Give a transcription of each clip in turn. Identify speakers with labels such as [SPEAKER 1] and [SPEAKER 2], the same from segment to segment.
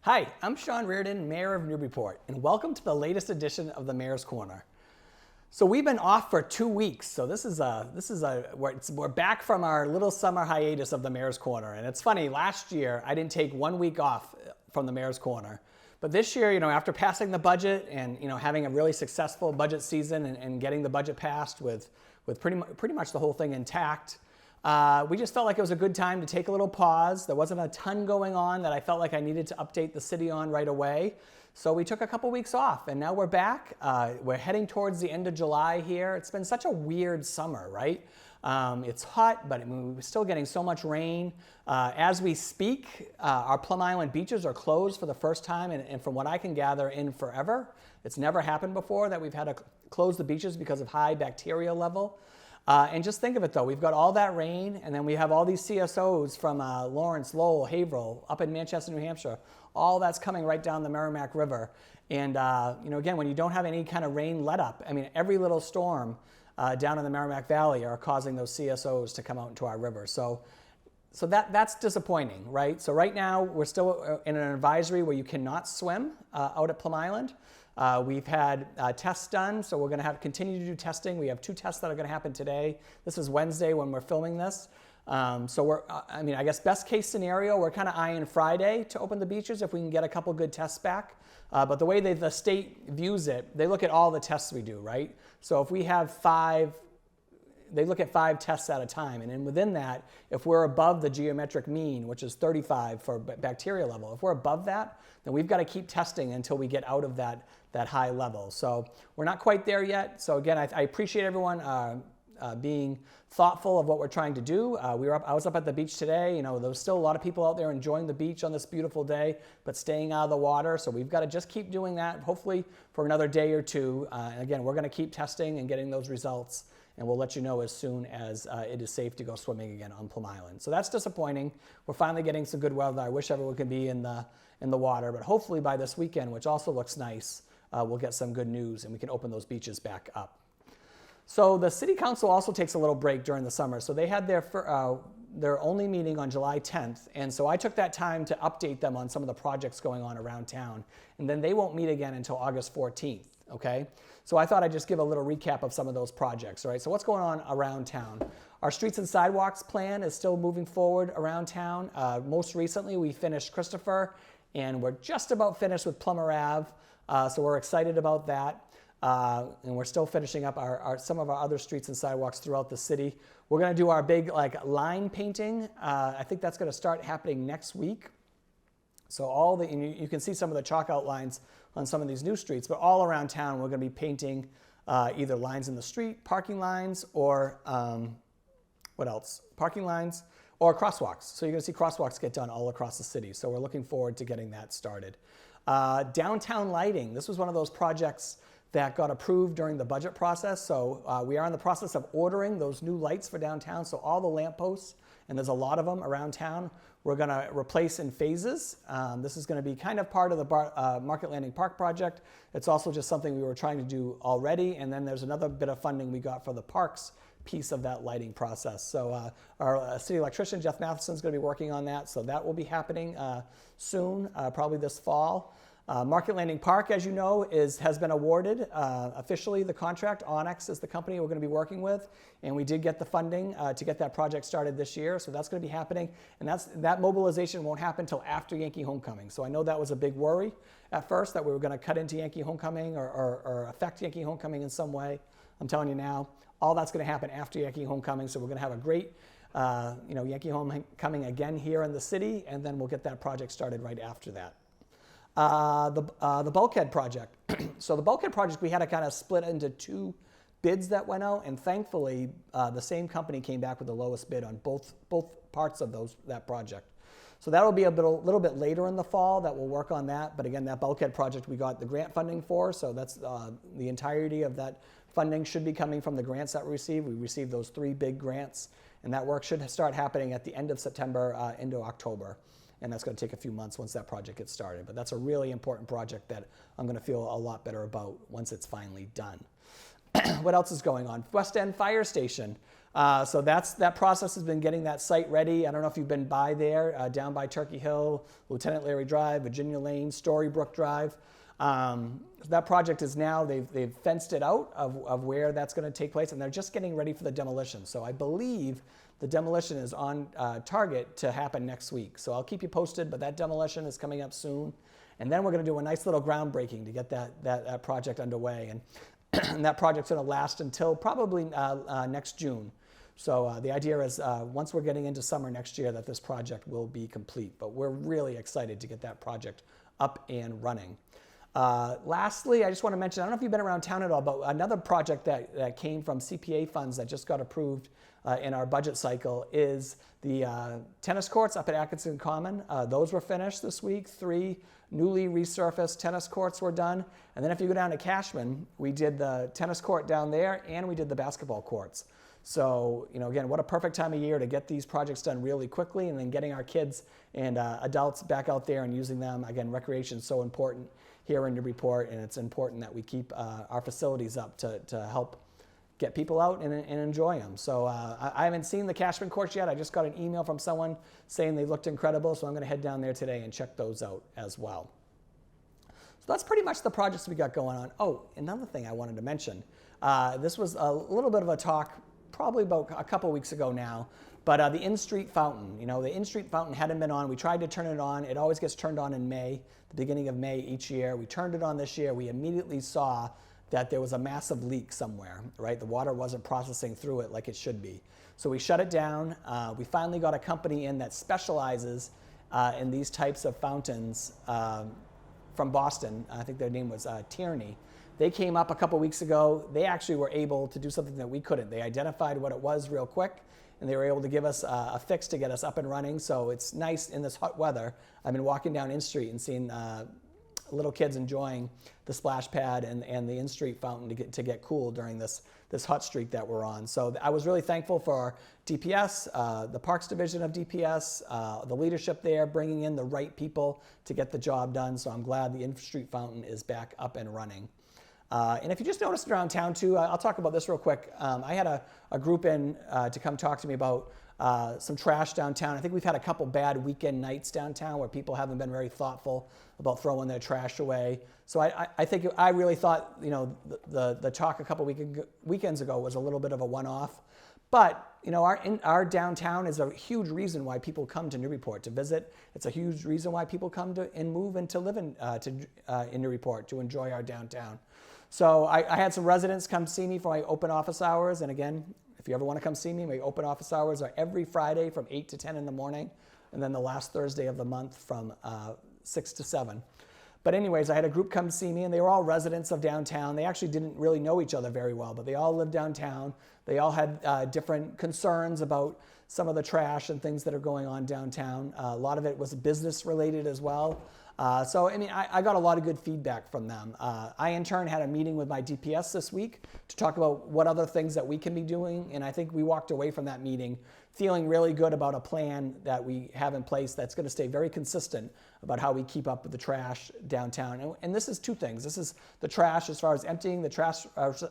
[SPEAKER 1] Hi, I'm Sean Reardon, Mayor of Newburyport, and welcome to the latest edition of the Mayor's Corner. So we've been off for 2 weeks, so we're back from our little summer hiatus of the Mayor's Corner. And it's funny, last year I didn't take 1 week off from the Mayor's Corner. But this year, after passing the budget and having a really successful budget season and getting the budget passed with pretty much the whole thing intact, we just felt like it was a good time to take a little pause. There wasn't a ton going on that I felt like I needed to update the city on right away. So we took a couple weeks off, and now we're back. We're heading towards the end of July here. It's been such a weird summer, right? It's hot, but we're still getting so much rain. As we speak, our Plum Island beaches are closed for the first time, and from what I can gather, in forever. It's never happened before that we've had to close the beaches because of high bacteria level. And just think of it though, we've got all that rain, and then we have all these CSOs from Lawrence, Lowell, Haverhill, up in Manchester, New Hampshire. All that's coming right down the Merrimack River. And again, when you don't have any kind of rain let up, every little storm down in the Merrimack Valley are causing those CSOs to come out into our river. So that's disappointing, right? So right now we're still in an advisory where you cannot swim out at Plum Island. We've had tests done, so we're going to continue to do testing. We have 2 tests that are going to happen today. This is Wednesday when we're filming this. So I guess best case scenario, we're kind of eyeing Friday to open the beaches if we can get a couple good tests back. But the way the state views it, they look at all the tests we do, right? So if we have 5, they look at 5 tests at a time. And then within that, if we're above the geometric mean, which is 35 for bacteria level, if we're above that, then we've got to keep testing until we get out of that high level. So we're not quite there yet. So again, I appreciate everyone being thoughtful of what we're trying to do. I was up at the beach today. There was still a lot of people out there enjoying the beach on this beautiful day, but staying out of the water. So we've got to just keep doing that, hopefully for another day or 2. And again, we're going to keep testing and getting those results, and we'll let you know as soon as it is safe to go swimming again on Plum Island. So that's disappointing. We're finally getting some good weather. I wish everyone could be in the water, but hopefully by this weekend, which also looks nice, we'll get some good news and we can open those beaches back up. So the City Council also takes a little break during the summer. So they had their only meeting on July 10th. And so I took that time to update them on some of the projects going on around town. And then they won't meet again until August 14th, okay? So I thought I'd just give a little recap of some of those projects, right? So what's going on around town? Our streets and sidewalks plan is still moving forward around town. Most recently, we finished Christopher, and we're just about finished with Plummer Ave. So we're excited about that. And we're still finishing up some of our other streets and sidewalks throughout the city. We're going to do our big line painting. I think that's going to start happening next week. So you can see some of the chalk outlines on some of these new streets, but all around town we're going to be painting either lines in the street, parking lines, or what else? Parking lines or crosswalks. So you're going to see crosswalks get done all across the city. So we're looking forward to getting that started. Downtown lighting. This was one of those projects that got approved during the budget process. So we are in the process of ordering those new lights for downtown. So all the lampposts, and there's a lot of them around town, we're going to replace in phases. This is going to be kind of part of the Market Landing Park project. It's also just something we were trying to do already. And then there's another bit of funding we got for the parks piece of that lighting process. So our city electrician, Jeff Matheson, is going to be working on that. So that will be happening soon, probably this fall. Market Landing Park, as you know, has been awarded officially the contract. Onyx is the company we're going to be working with, and we did get the funding to get that project started this year, so that's going to be happening. And that mobilization won't happen until after Yankee Homecoming. So I know that was a big worry at first, that we were going to cut into Yankee Homecoming or affect Yankee Homecoming in some way. I'm telling you now, all that's going to happen after Yankee Homecoming, so we're going to have a great Yankee Homecoming again here in the city, and then we'll get that project started right after that. The bulkhead project. So the bulkhead project, we had to kind of split into 2 bids that went out, and thankfully the same company came back with the lowest bid on both parts of that project. So that will be a little bit later in the fall that we'll work on that. But again, that bulkhead project we got the grant funding for, so that's the entirety of that funding should be coming from the grants that we received. We received those 3 big grants, and that work should start happening at the end of September into October. And that's going to take a few months once that project gets started. But that's a really important project that I'm going to feel a lot better about once it's finally done. What else is going on? West End Fire Station. So that process has been getting that site ready. I don't know if you've been by there, down by Turkey Hill, Lieutenant Larry Drive, Virginia Lane, Storybrook Drive. That project is now, they've fenced it out of where that's going to take place, and they're just getting ready for the demolition. So I believe the demolition is on target to happen next week. So I'll keep you posted, but that demolition is coming up soon. And then we're going to do a nice little groundbreaking to get that project underway. And that project's going to last until probably next June. So the idea is once we're getting into summer next year that this project will be complete. But we're really excited to get that project up and running. Lastly, I just want to mention, I don't know if you've been around town at all, but another project that came from CPA funds that just got approved in our budget cycle is the tennis courts up at Atkinson Common. Those were finished this week. 3 newly resurfaced tennis courts were done. And then if you go down to Cashman, we did the tennis court down there and we did the basketball courts. So, again, what a perfect time of year to get these projects done really quickly and then getting our kids and adults back out there and using them. Again, recreation is so important here in Newburyport, and it's important that we keep our facilities up to help get people out and enjoy them. So I haven't seen the Cashman courts yet. I just got an email from someone saying they looked incredible, so I'm going to head down there today and check those out as well. So that's pretty much the projects we got going on. Oh, another thing I wanted to mention. This was a little bit of a talk probably about a couple weeks ago now, but the in-street fountain. The in-street fountain hadn't been on. We tried to turn it on. It always gets turned on in May, the beginning of May each year. We turned it on this year. We immediately saw that there was a massive leak somewhere, right? The water wasn't processing through it like it should be. So we shut it down. We finally got a company in that specializes in these types of fountains from Boston. I think their name was Tierney. They came up a couple weeks ago. They actually were able to do something that we couldn't. They identified what it was real quick, and they were able to give us a fix to get us up and running. So it's nice in this hot weather. I've been walking down in street and seeing little kids enjoying the splash pad and the in-street fountain to get cool during this hot streak that we're on. So I was really thankful for DPS, the Parks Division of DPS, the leadership there, bringing in the right people to get the job done. So I'm glad the in-street fountain is back up and running. And if you just noticed around town too, I'll talk about this real quick. I had a group in to come talk to me about some trash downtown. I think we've had a couple bad weekend nights downtown where people haven't been very thoughtful about throwing their trash away. So I really thought, the talk a couple weekends ago was a little bit of a one-off. But, our downtown is a huge reason why people come to Newburyport to visit. It's a huge reason why people come to and move and to live in Newburyport to enjoy our downtown. So I had some residents come see me for my open office hours. And again, if you ever want to come see me, my open office hours are every Friday from 8 to 10 in the morning, and then the last Thursday of the month from 6 to 7. But anyways, I had a group come see me, and they were all residents of downtown. They actually didn't really know each other very well, but they all lived downtown. They all had different concerns about some of the trash and things that are going on downtown. A lot of it was business related as well. So I got a lot of good feedback from them. I, in turn, had a meeting with my DPS this week to talk about what other things that we can be doing, and I think we walked away from that meeting feeling really good about a plan that we have in place that's going to stay very consistent about how we keep up with the trash downtown. And this is 2 things. This is the trash as far as emptying the trash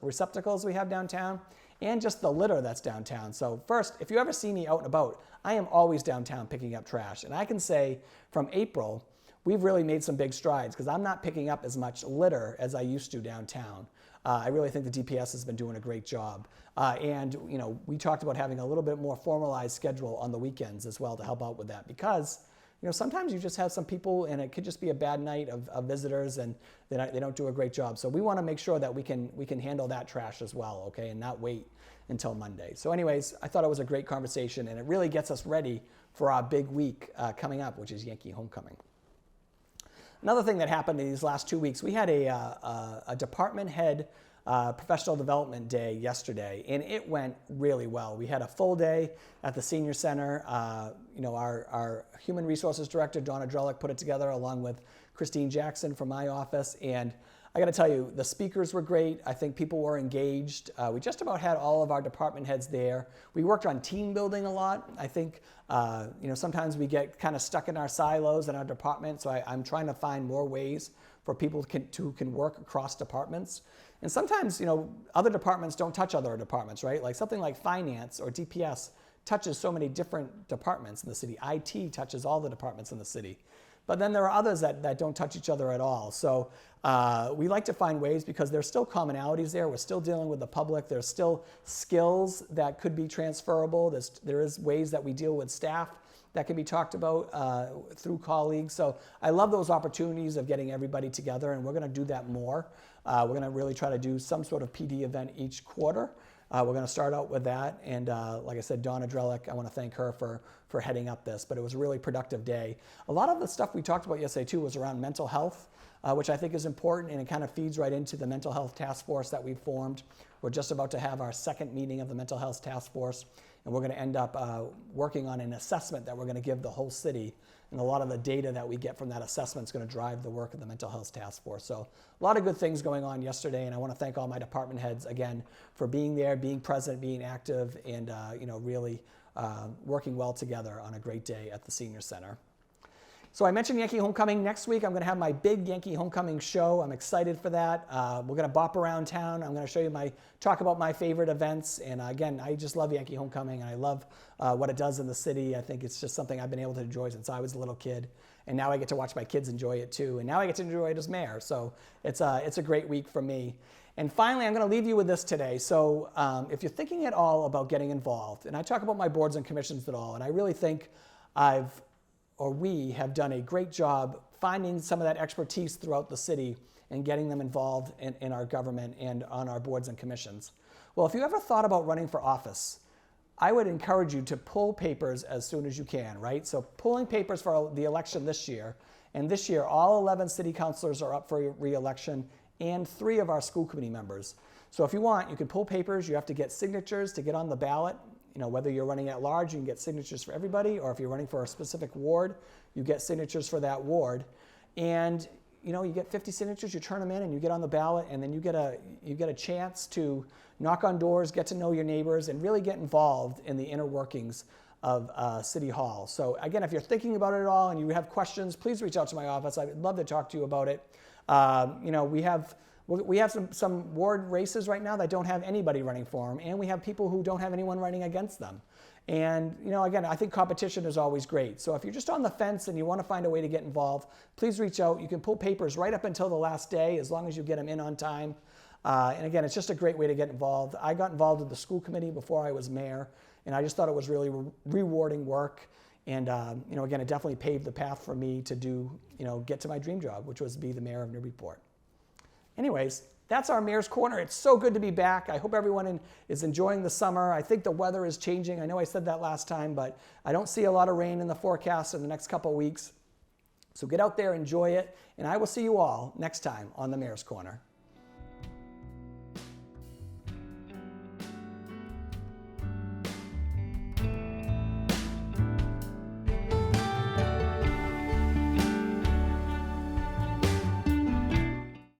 [SPEAKER 1] receptacles we have downtown, and just the litter that's downtown. So first, if you ever see me out and about, I am always downtown picking up trash. And I can say from April, we've really made some big strides because I'm not picking up as much litter as I used to downtown. I really think the DPS has been doing a great job. And we talked about having a little bit more formalized schedule on the weekends as well to help out with that, because sometimes you just have some people and it could just be a bad night of visitors and they don't do a great job. So we want to make sure that we can handle that trash as well, okay, and not wait until Monday. So anyways, I thought it was a great conversation, and it really gets us ready for our big week coming up, which is Yankee Homecoming. Another thing that happened in these last 2 weeks, we had a department head professional development day yesterday, and it went really well. We had a full day at the senior center. Our human resources director, Donna Drellick, put it together along with Christine Jackson from my office, and I got to tell you, the speakers were great. I think people were engaged. We just about had all of our department heads there. We worked on team building a lot. I think sometimes we get kind of stuck in our silos in our department, so I'm trying to find more ways for people who can work across departments. And sometimes, other departments don't touch other departments, right? Like something like finance or DPS touches so many different departments in the city. IT touches all the departments in the city. But then there are others that don't touch each other at all. So we like to find ways, because there's still commonalities there. We're still dealing with the public. There's still skills that could be transferable. There is ways that we deal with staff that can be talked about through colleagues. So I love those opportunities of getting everybody together, and we're going to do that more. We're going to really try to do some sort of PD event each quarter. We're going to start out with that, and like I said, Donna Drellick, I want to thank her for heading up this, but it was a really productive day. A lot of the stuff we talked about yesterday too was around mental health, which I think is important, and it kind of feeds right into the mental health task force that we've formed. We're just about to have our second meeting of the mental health task force, and we're going to end up working on an assessment that we're going to give the whole city, and a lot of the data that we get from that assessment is going to drive the work of the mental health task force. So a lot of good things going on yesterday, and I want to thank all my department heads again for being there, being present, being active, and really working well together on a great day at the Senior Center. So I mentioned Yankee Homecoming. Next week I'm going to have my big Yankee Homecoming show. I'm excited for that. We're going to bop around town. I'm going to show you talk about my favorite events. And again, I just love Yankee Homecoming, and I love what it does in the city. I think it's just something I've been able to enjoy since I was a little kid. And now I get to watch my kids enjoy it too. And now I get to enjoy it as mayor. So it's a great week for me. And finally, I'm going to leave you with this today. So if you're thinking at all about getting involved, and I talk about my boards and commissions at all, and I really think we have done a great job finding some of that expertise throughout the city and getting them involved in our government and on our boards and commissions. Well, if you ever thought about running for office, I would encourage you to pull papers as soon as you can, right? So pulling papers for the election this year, and this year all 11 city councilors are up for re-election, and 3 of our school committee members. So if you want, you can pull papers. You have to get signatures to get on the ballot. Whether you're running at large, you can get signatures for everybody, or if you're running for a specific ward, you get signatures for that ward. And you get 50 signatures, you turn them in, and you get on the ballot, and then you get a chance to knock on doors, get to know your neighbors, and really get involved in the inner workings of City Hall. So again, if you're thinking about it at all and you have questions, please reach out to my office. I'd love to talk to you about it. We have some ward races right now that don't have anybody running for them, and we have people who don't have anyone running against them. And again, I think competition is always great. So if you're just on the fence and you want to find a way to get involved, please reach out. You can pull papers right up until the last day, as long as you get them in on time. And again, it's just a great way to get involved. I got involved with the school committee before I was mayor, and I just thought it was really rewarding work. And again, it definitely paved the path for me to get to my dream job, which was to be the mayor of Newburyport. Anyways, that's our Mayor's Corner. It's so good to be back. I hope everyone is enjoying the summer. I think the weather is changing. I know I said that last time, but I don't see a lot of rain in the forecast in the next couple of weeks. So get out there, enjoy it, and I will see you all next time on the Mayor's Corner.